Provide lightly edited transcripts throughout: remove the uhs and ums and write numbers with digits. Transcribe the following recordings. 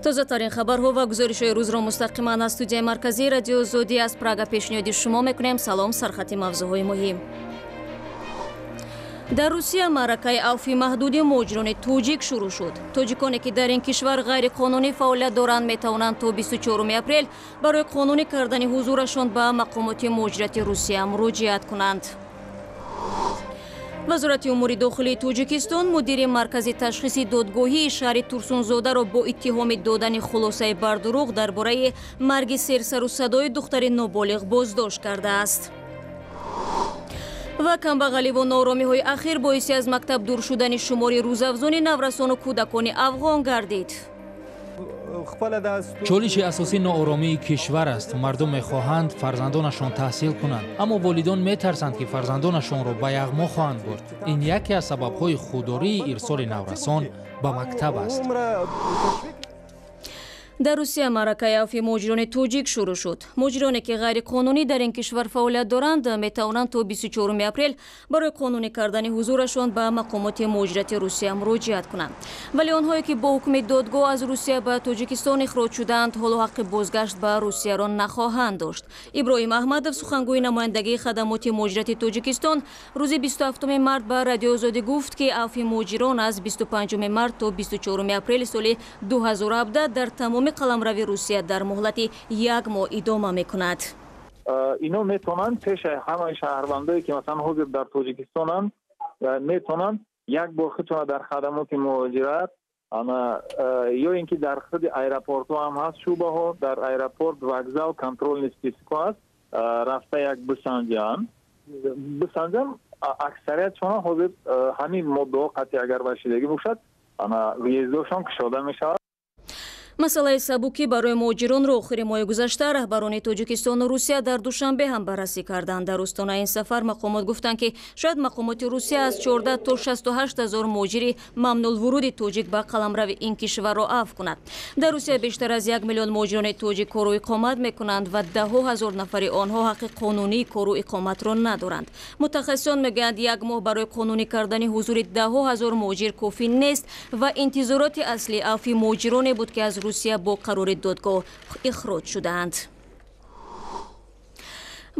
тозатарин хабарҳо ва гузоришҳои рӯзро мустақиман аз студияи марказии радио Зодӣ аз Прага пешниҳоди шумо мекунем. Салом, сархати мавзӯъҳои муҳим. дар Русия маъракаи авфи маҳдуди муҳоҷирони тоҷик шурӯъ шуд. тоҷиконе ки дар ин кишвар ғайриқонунӣ фаъолият доранд метавонанд то 24 апрел барои қонунӣ кардани ҳузурашон ба мақомоти муҳоҷирати Русия муроҷиат кунанд. вазорати умури дохилии Тоҷикистон мудири маркази ташхиси додгоҳии шаҳри Турсунзодаро бо иттиҳоми додани хулосаи бардурӯғ дар бораи марги серсару садои духтари ноболиғ боздошт кардааст. ва камбағаливу нооромиҳои ахир боиси аз мактаб дур шудани шумори рӯзафзони наврасону кӯдакони афғон гардид. чолиши асосии нооромии кишвар аст. мардум мехоҳанд фарзандонашон таҳсил кунанд, аммо волидон метарсанд ки фарзандонашонро ба яғмо хоҳанд бурд. ин яке аз сабабҳои худдории ирсоли наврасон ба мактаб аст. дар Русия маъракаи авфи муҳоҷирони тоҷик шурӯъ шуд. муҳоҷироне ки ғайриқонунӣ дар ин кишвар фаъолият доранд метавонанд то 24 апрел барои қонунӣ кардани ҳузурашон ба мақомоти муҳоҷирати Русия муроҷиат кунанд. вале онҳое ки бо ҳукми додгоҳ аз Русия ба Тоҷикистон ихроҷ шуданд, ҳоло ҳаққи бозгашт ба Русияро нахоҳанд дошт. Иброҳим Аҳмадов, сухангӯи намояндагии хадамоти муҳоҷирати Тоҷикистон, рӯзи 27 март ба Радио Озодӣ гуфт, ки авфи муҳоҷирон аз 25 март то 24 апрели соли 2017 дар тамоми қаламрави Русия дар муҳлати 1 моҳ идома мекунад. ино метавонанд пеши ҳамаи шаҳрвандое ки масалан ҳозир дар Тоҷикистонанд метавонанд як бор худшона дар хадамоти муҳоҷират ё ин ки дар худи аэропортҳо ҳам ҳаст шӯъбаҳо, дар аэропорт, вокзал контролни списико аст, рафта як бисанҷанд аксариятшон ҳозир ҳамин моддаҳо қатъи агар ба шидагӣ бошад виездошон кушода мешавад. масъалаи сабуки барои муҳоҷиронро охири моҳи гузашта раҳбарони Тоҷикистону Русия дар душанбе ҳам баррасӣ карданд. дар остонаи ин сафар мақомот гуфтанд, ки шояд мақомоти Русия аз 14 то 68 ҳазор муҳоҷири мамнӯъулвуруди тоҷик ба қаламрави ин кишварро афв кунад. дар Русия бештар аз 1 миллион муҳоҷирони тоҷик кору иқомат мекунанд ва даҳҳо ҳазор нафари онҳо ҳаққи қонунии кору иқоматро надоранд. мутахассисон мегӯянд 1 моҳ барои қонунӣ кардани ҳузури даҳҳо ҳазор муҳоҷир кофӣ нест ва интизороти асли авфи муҳоҷироне буд, ки аз Русия бо қарори додгоҳ ихроҷ шудаанд.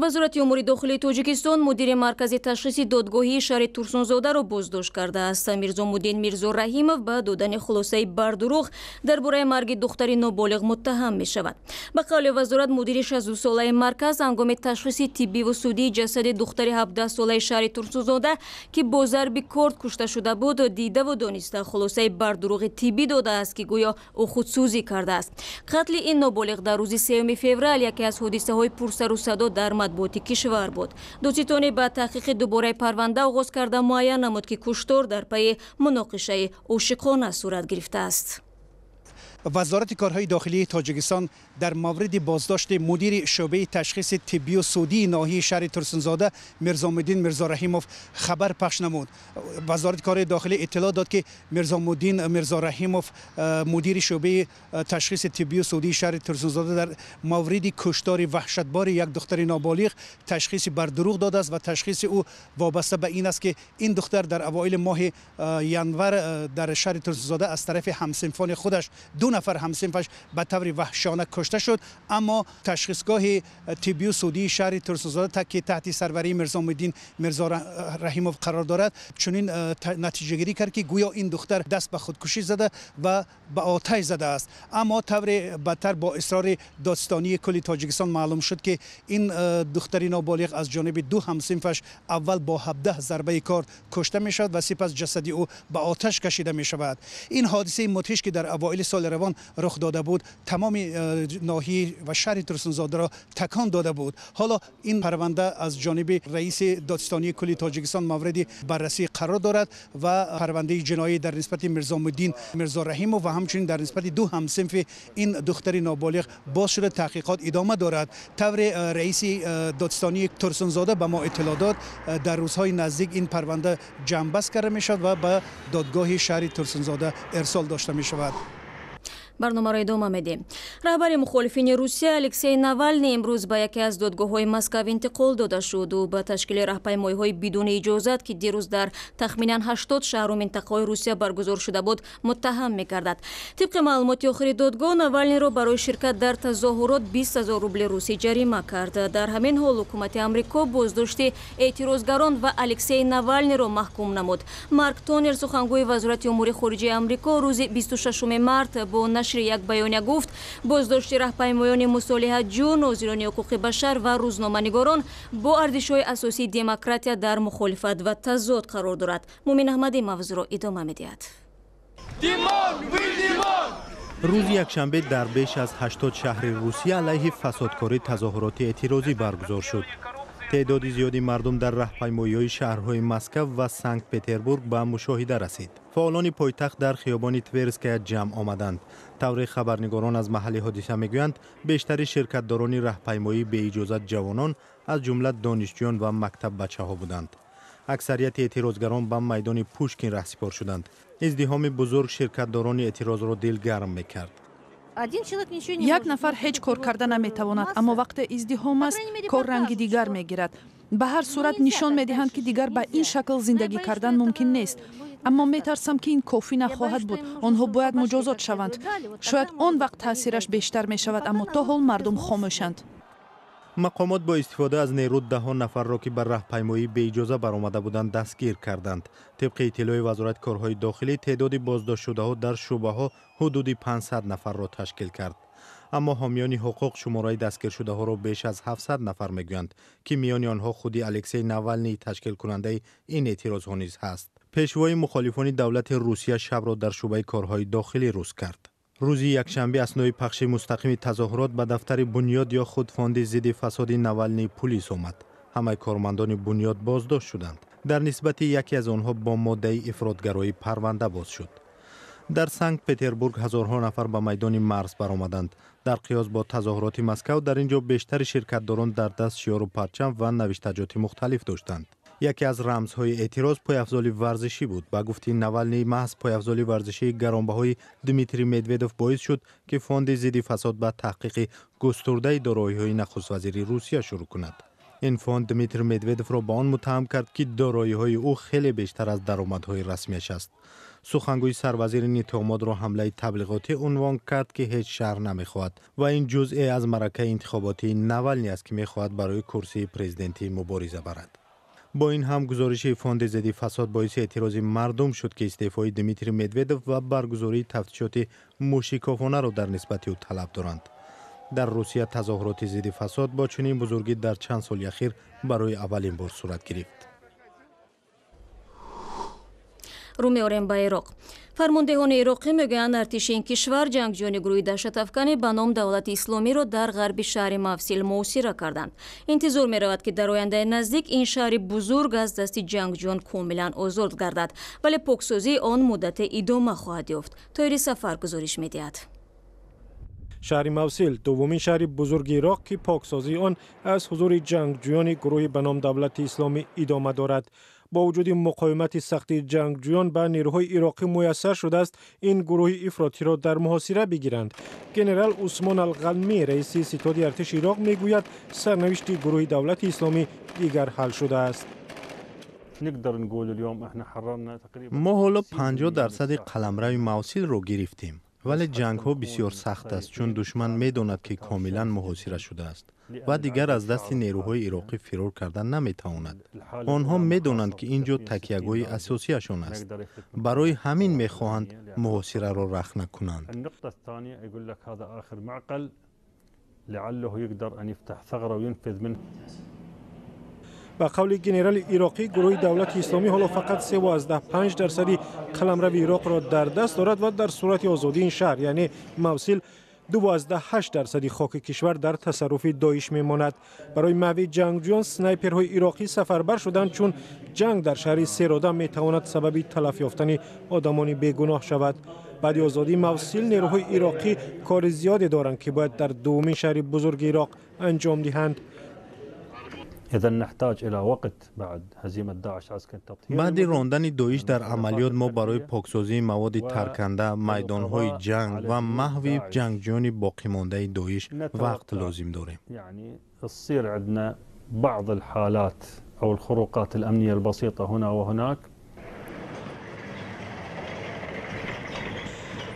вазорати умури дохилии Тоҷикистон мудири маркази ташхиси додгоҳии шаҳри Турсунзодаро боздошт кардааст. Мирзомуддин Мирзораҳимов ба додани хулосаи бардурӯғ дар бораи марги духтари ноболиғ муттаҳам мешавад. ба қавли вазорат, мудири 60-солаи марказ ҳангоми ташхиси тиббиву судии ҷасади духтари 17-солаи шаҳри Турсунзода, ки бо зарби корд кушта шуда буд, дидаву дониста хулосаи бардурӯғи тиббӣ додааст, ки гӯё ӯ худсӯзӣ кардааст. қатли ин ноболиғ дар рӯзи 3 феврал яке аз ҳодисаҳои пурсару садо дар матбуоти кишвар буд. додситони ба таҳқиқи дубораи парванда оғоз карда муайян намуд, ки куштор дар пайи муноқишаи ошиқона сурат гирифтааст. وزارت کارهای داخلی تاجیکستان در مورد بازداشت مدیر شعبه تشخیص طبی و سودی ناحیه شهر ترسنزاده میرزامدین میرزارحیموف خبر پخش نمود. وزارت کارهای داخلی اطلاع داد که میرزامدین میرزارحیموف مدیر شعبه تشخیص طبی و سودی شهر ترسنزاده در مورد کشتار وحشتبار یک دختر نابالغ تشخیص بر دروغ داده است و تشخیص او وابسته به این است که این دختر در اوایل ماه ینور در شهر ترسنزاده از طرف همسنفان خودش دو نفر همسنفش به طور وحشیانه کشته شد، اما تشخیصگاه طبی و سودی شهر ترسنزاده که تحت سروری میرزامدین میرزارحیموف قرار دارد چنین نتیجه گیری کرد که گویا این دختر دست به خودکشی زده و به آتش زده است. اما طور بدتر با اصرار دادستانی کل تاجیکستان معلوم شد که این دختر نابالغ از جانب دو همسنفش اول با 17 ضربه کار کشته می شود و سپس جسد او به آتش کشیده می شود. این حادثه مدهش که در اوایل سال روان رخ داده بود تمام ناحیه و شهر ترسنزاده را تکان داده بود. حالا این پرونده از جانب رئیس دادستانی کل تاجیکستان مورد بررسی قرار دارد و پرونده جنایی در نسبت میرزامدین میرزارحیموف و همچنین در نسبت دو همسنف این دختر نابالغ باز شده تحقیقات ادامه دارد. طور رئیس دادستانی ترسنزاده به ما اطلاع داد در روزهای نزدیک این پرونده جنببست کرده می شود و به دادگاه شهر ترسنزاده ارسال داشته می شود. برنامه را ادامه میدیم. رهبر مخالفین روسیه الکسی ناوالنی امروز به یکی از دادگاه‌های مسکو انتقال داده شد و به تشکیل راهپیمایی‌های بدون اجازت که دیروز در تخمینا 80 شهر و منطقه‌های روسیه برگزار شده بود متهم می‌گردد. طبق معلومات آخر دادگاه ناوالنی را برای شرکت در تظاهرات 20,000 روبل روسی جریمه کرد. در همین حال حکومت آمریکا بازداشت اعتراضگران و الکسی ناوالنی را محکوم نمود. مارک تونر سخنگوی وزارت امور خارجه آمریکا روز 26 مارت با نشر یک بیانیه گفت بازداشت راهپیمایان مصالحه‌جو، ناظران حقوق بشر و روزنامه‌نگاران با ارزش‌های اساسی دموکراسی در مخالفت و تضاد قرار دارد. مومن احمدی موضوع را ادامه می‌دهد. روز یکشنبه در بیش از 80 شهر روسیه علیه فسادکاری تظاهرات اعتراضی برگزار شد. تعداد زیادی مردم در راهپیمایی‌های شهرهای مسکو و سنت پتربورگ به مشاهده رسید. فعالان پایتخت در خیابان تورسکای جمع آمدند. طور خبرنگاران از محل حادثه میگویند بیشتر شرکت‌داران راهپیمایی به اجازت جوانان از جمله دانشجویان و مکتب بچه‌ها بودند. اکثریت اعتراضگران به میدان پوشکین رهسپار شدند. ازدحام بزرگ شرکت‌داران اعتراض را دلگرم می‌کرد. یک نفر هیچ کار کرده نمیتواند، اما وقت ازدحام است کار رنگ دیگر میگیرد. به هر صورت نشان میدهند که دیگر به این شکل زندگی کردن ممکن نیست. اما میترسم که این کافی نخواهد بود. آنها باید مجازات شوند. شاید آن وقت تاثیرش بیشتر می شود، اما تا حال مردم خاموشند. مقامات با استفاده از نیرو ده نفر را که بر راهپیمایی به اجازه برآمده بودند دستگیر کردند. طبق اطلاع وزارت کارهای داخلی تعداد بازداشت شده ها در شعبه ها حدود 500 نفر را تشکیل کرد. اما حامیان حقوق شماره دستگیر شده ها را بیش از 700 نفر میگویند که میان آنها خودی الکسی ناوالنی تشکیل کننده این اعتراض ها نیز هست. پیشوای مخالفان دولت روسیه شب را در شعبه کارهای داخلی روز کرد. روز یکشنبه اثنای پخش مستقیم تظاهرات به دفتر بنیاد یا خود فاند ضد فساد ناوالنی پلیس آمد. همه کارمندان بنیاد بازداشت شدند. در نسبت یکی از آنها با ماده افراطگرایی پرونده باز شد. در سنت پتربورگ هزارها نفر به میدان مرز برآمدند. در قیاس با تظاهرات مسکو در اینجا بیشتر شرکت‌داران در دست شیار و پرچم و نوشتجات مختلف داشتند. یکی از رمزهای اعتراض پایافزاری ورزشی بود. با گفته ناوالنی محض پایافزاری ورزشی گرانبهای دمیتری مدودوف باعث شد که فاند ضد فساد به تحقیق گسترده دارایی‌های نخست وزیر روسیه شروع کند. این فاند دمیتری مدودوف را به آن متهم کرد که دارایی‌های او خیلی بیشتر از درآمدهای رسمیش است. سخنگوی سروزیر نیتوماد را حمله تبلیغاتی عنوان کرد که هیچ شهر نمیخواهد و این جزئی از معرکه انتخاباتی ناوالنی است که میخواهد برای کرسی پرزیدنتی مبارزه برد. با این هم گزارش فاند ضد فساد باعث اعتراض مردم شد که استعفای دمیتری مدودوف و برگزاری تفتیشات موشکافانه را در نسبت او طلب دارند. در روسیه تظاهرات ضد فساد با چنین بزرگی در چند سال اخیر برای اولین بار صورت گرفت. رو میاریم به عراق. فرماندهان عراقی میگویند ارتش این کشور جنگجویان گروه دهشت‌افکن به نام دولت اسلامی را در غرب شهر موصل محاصره کردند. انتظار می‌رود که در آینده نزدیک این شهر بزرگ از دست جنگجویان کاملا آزاد گردد، ولی پاکسازی آن مدت ادامه خواهد یافت. طاهر سفر گزارش می‌دهد. شهر موصل دومین شهر بزرگ عراق که پاکسازی آن از حضور جنگجویان گروه به نام دولت اسلامی ادامه دارد. با وجود مقاومت سخت جنگجویان به نیروهای عراقی میسر شده است این گروه افراطی را در محاصره بگیرند. ژنرال عثمان القلمی رئیس ستاد ارتش عراق میگوید سرنوشت گروه دولت اسلامی دیگر حل شده است. ما حالا 50% قلمرو موصل را گرفتیم، ولی جنگ ها بسیار سخت است چون دشمن میداند که کاملا محاصره شده است و دیگر از دست نیروهای عراقی فرار کردن نمیتواند. آنها میدانند که اینجا تکیه‌گاه اساسیشان است. برای همین میخواهند محاصره را رخنه کنند. با قول ژنرال عراقی گروه دولت اسلامی حالا فقط 13.5% قلمرو عراق را در دست دارد و در صورت آزادی این شهر یعنی موصل 12.8% خاک کشور در تصرف داعش میماند. برای محو جنگجویان سنایپرهای عراقی سفربر شدند چون جنگ در شهر سیراده میتواند سبب تلف یافتن آدمان بیگناه شود. بعد آزادی موصل نیروهای عراقی کار زیادی دارند که باید در دومین شهر بزرگ عراق انجام دهند. إذا نحتاج إلى وقت بعد هزيمة داعش عسكر التطهير. بعد راندن داعش در عملیات ما برای پاکسازی مواد ترکنده، میدان‌های جنگ و محو جنگجویان باقی مانده داعش وقت لازم داریم. يعني تصير عندنا بعض الحالات أو الخروقات الأمنية البسيطة هنا وهناك.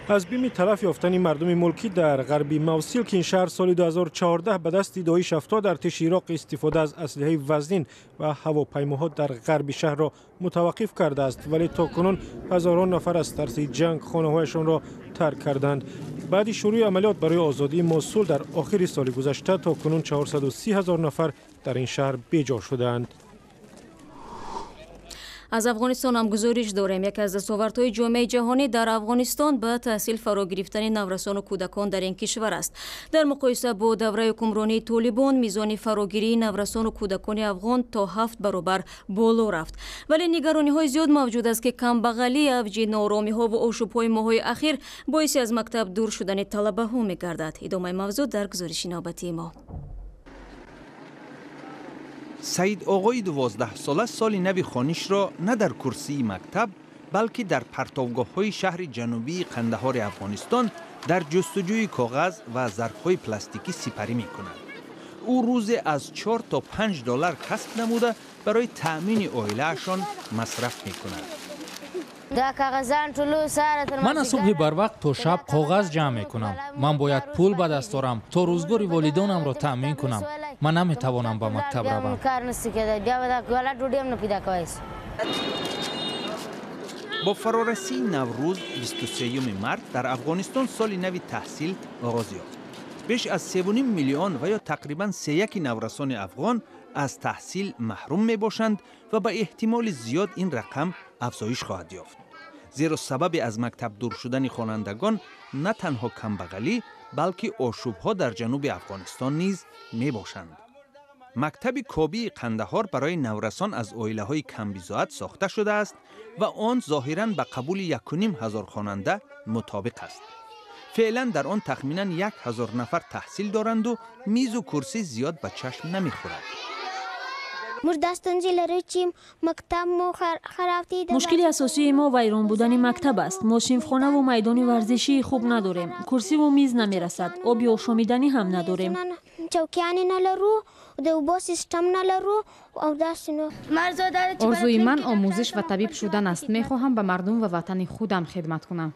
از بیم تلف یافتن مردم ملکی در غربی موصل که این شهر سال 2014 به دست داعش افتاد، ارتش عراق استفاده از اسلحه وزین و هواپیماها در غربی شهر را متوقف کرده است، ولی تاکنون هزاران نفر از ترس جنگ خانه‌هایشان را ترک کردند. بعد شروع عملیات برای آزادی موصل در آخر سال گذشته تاکنون 430,000 نفر در این شهر بیجا شدند. از افغانستان هم گزارش داریم. یکی از دستاوردهای جامعه جهانی در افغانستان به تحصیل فرا گرفتن نورسان و کودکان در این کشور است. در مقایسه با دوره حکمرانی طالبان میزان فراگیری نورسان و کودکان افغان تا 7 برابر بالا رفت. ولی نگرانی های زیاد موجود است که کمبغلی، افج نارامی ها و آشوب های ماهای اخیر باعث از مکتب دور شدن طلبه ها میگردد. ادامه موضوع در گزارش نوبتی ما. سعید آقای 12 ساله سال نو خوانش را نه در کرسی مکتب بلکه در پرتوگاه‌های شهر جنوبی قندهار افغانستان در جستجوی کاغذ و ظرف‌های پلاستیکی سپری می‌کند. او روزی از 4 تا 5 دلار کسب نموده برای تأمین عائله‌شان مصرف می‌کند. من از صبح بر وقت تا شب کاغذ جمع میکنم. من باید پول به دست آورم تا روزگار والدینم را تأمین کنم. من نمیتوانم به مکتب روم. با فرارسی نوروز 23 مارس در افغانستان سال نو تحصیل آغاز یافت. بیش از 3.5 میلیون و یا تقریباً 3.1 نورسان افغان از تحصیل محروم می باشند و به احتمال زیاد این رقم افزایش خواهد یافت. زیرا سبب از مکتب دور شدن خوانندگان نه تنها کمبغلی بلکه آشوب‌ها در جنوب افغانستان نیز می باشند. مکتب کابی قندهار برای نورسان از عائله‌های کمبیزاعت ساخته شده است و آن ظاهراً به قبول 1,500 خواننده مطابق است. فعلا در آن تخمیناً 1,000 نفر تحصیل دارند و میز و کرسی زیاد به چشم نمیخورد. مشکل اساسی ما ویران بودن مکتب است. ما صنفخانه و میدان ورزشی خوب نداریم. کرسی و میز نمیرسد. آبی آشامیدنی هم نداریم. آرزوی من آموزش و طبیب شدن است. میخواهم به مردم و وطن خودم خدمت کنم.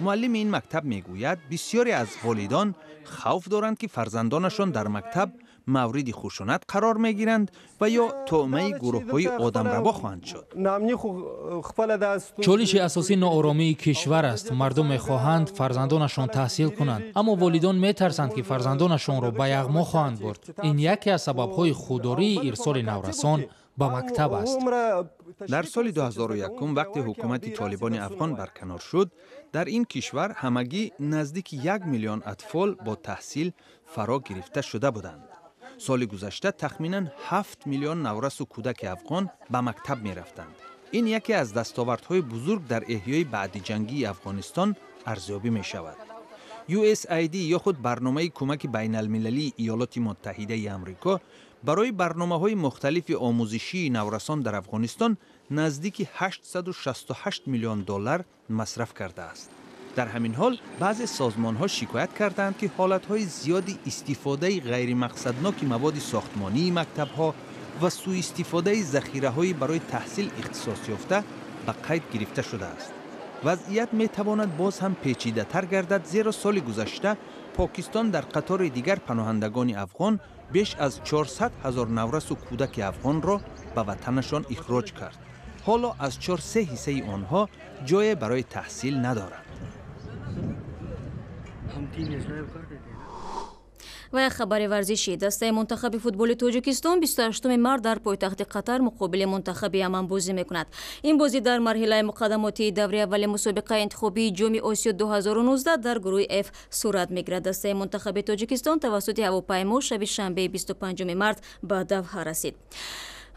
معلم این مکتب میگوید بسیاری از والدان خوف دارند که فرزندانشان در مکتب مورد خشونت قرار میگیرند و یا طعمه گروه‌های آدمربا خواهند شد. چالش اساسی ناآرامی کشور است. مردم میخواهند فرزندانشان تحصیل کنند، اما والدان میترسند که فرزندانشان را به یغما خواهند برد. این یکی از سبب‌های خودداری ارسال نورسان به مکتب است. در سال 2001 وقتی حکومت طالبان افغان برکنار شد، در این کشور همگی نزدیک 1 میلیون اطفال با تحصیل فرا گرفته شده بودند. سال گذشته تخمیناً 7 میلیون نورس و کودک افغان به مکتب می رفتند. این یکی از دستاوردهای بزرگ در احیای بعد جنگی افغانستان ارزیابی می شود. USAID یا خود برنامه کمک بین المللی ایالات متحده آمریکا برای برنامه‌های مختلف آموزشی نورسان در افغانستان نزدیک 868 میلیون دلار مصرف کرده است. در همین حال بعضی سازمان‌ها شکایت کردند که حالت‌های زیادی استفاده غیر مقصدناک مواد ساختمانی مکتب‌ها و سوء استفاده ذخیره‌های برای تحصیل اختصاص یافته به قید گرفته شده است. وضعیت می‌تواند باز هم پیچیده‌تر گردد، زیرا سال گذشته پاکستان در قطار دیگر پناهندگان افغان بیش از 400,000 نورس و کودک افغان را به وطنشان اخراج کرد. حالا از 4/3 آنها جای برای تحصیل ندارند. و خبر ورزشی. دسته منتخب فوتبال تاجیکستان 28 مارس در پایتخت قطر مقابل منتخب یمن بازی میکند. این بازی در مرحله مقدماتی دوره اول مسابقه انتخابی جام آسیا 2019 در گروه F صورت میگیرد. دسته منتخب تاجیکستان توسط هواپیما شب شنبه 25 مارس به دوحه رسید.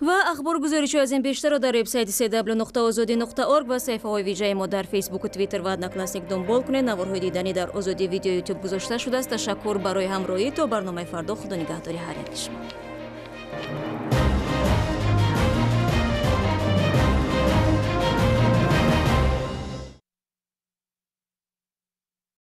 و اخبار گزارش از این بیشتر را در وبسایت cw.azadi.org و صفحه های ویژه ما در فیسبوک و توییتر و ادنا کلاسیک دنبال کنید. نوارهای دیدنی در آزادی ویدیو یوتیوب گذاشته شده است. تشکر برای همراهی. تا برنامه فردا، خدا نگهداری هر یک شما. است.